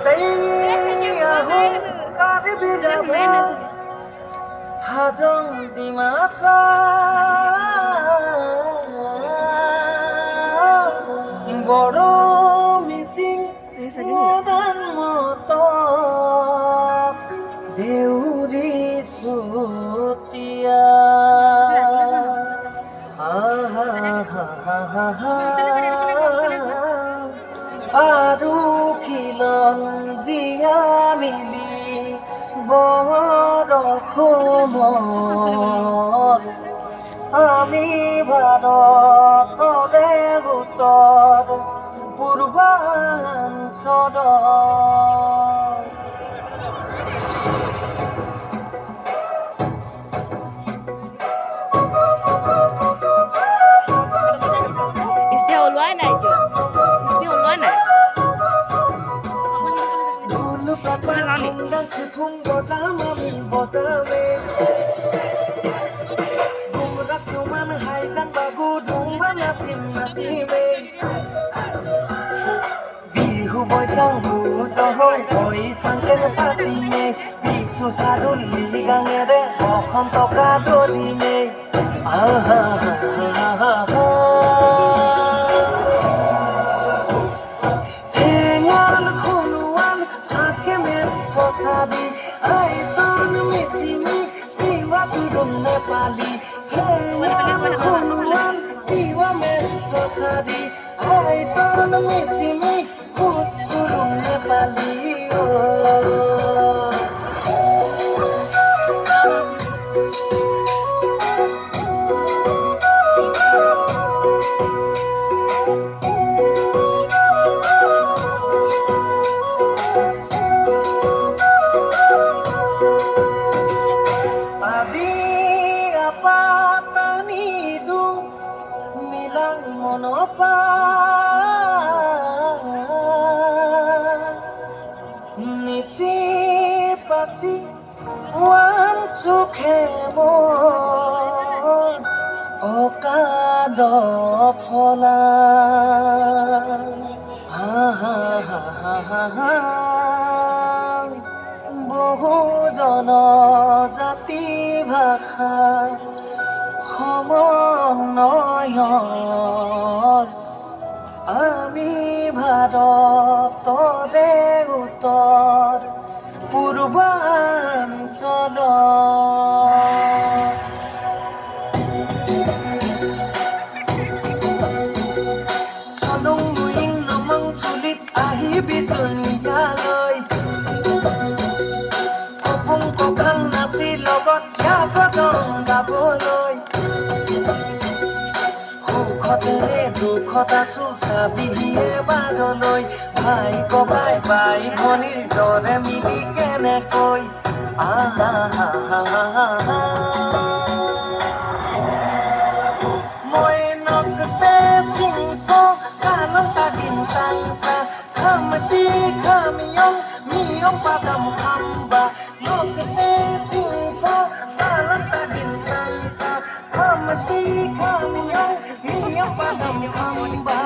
ahong karibidaba hajong dimasa boro mising modan moto deuri sutia আরু খিলন জিয়া মিলি বড় সমর আমি ভারতরে উত্তর পূর্বাঞ্চল ফুং বজাম আমি বজাবে গুমরাত সমান হাইদান বাবু ধুমা নাচিম নাচিমে বিহু বৈশাখু জহং হৈ চাংকেন পাতিমে বিশু চাৰুলি গাঙেৰে অসম টকা দৰিমে আহা Nepali, Khuluan, Iwa Meskosari, Aiton Misimi, Kusturung Nepali. Monopa nisi pasi wan sukhemo okado phola ha ha ha ha ha বহু জনজাতি ভাষা সমন্বয়ৰ আমি ভাৰতৰে উত্তৰ পূৰ্বাঞ্চল চলং মুইং নমং চুলিত আহিবি চুনিয়ালৈ কপুং কখাং নাচি লগত গাবদং গাবলৈ সুখতেনে দুখত আছো চাবিহিয়ে বাৰলৈ ভাই কবাই বাই ভনীৰ দৰে মিলি কেনেকৈ আহা মই নকতে চিংক কালং তাগিন তাংচা খামতি খামিয়ং মিয়ং পাদাম খাম্বা নকতে চিংক কালং তাগিন তাংচা খামতি খামিয়ং miyo padam khamba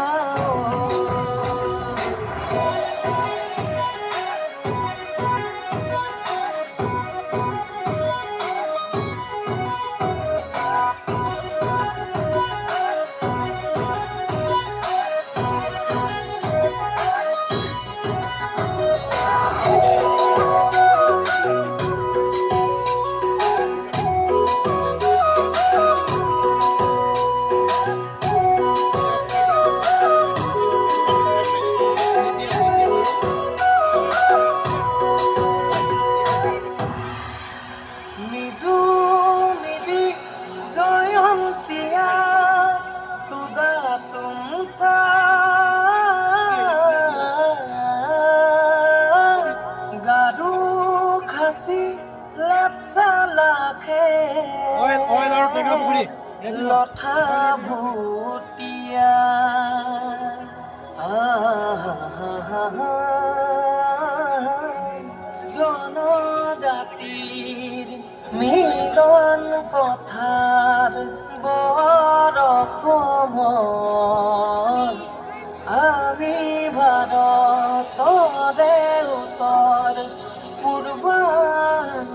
লঠা ভুটিয়া জনজাতিৰ মিলন পথাৰ বৰ অসমৰ আমি ভাৰতৰ দেও তোৰ পূৰ্বাঞ্চল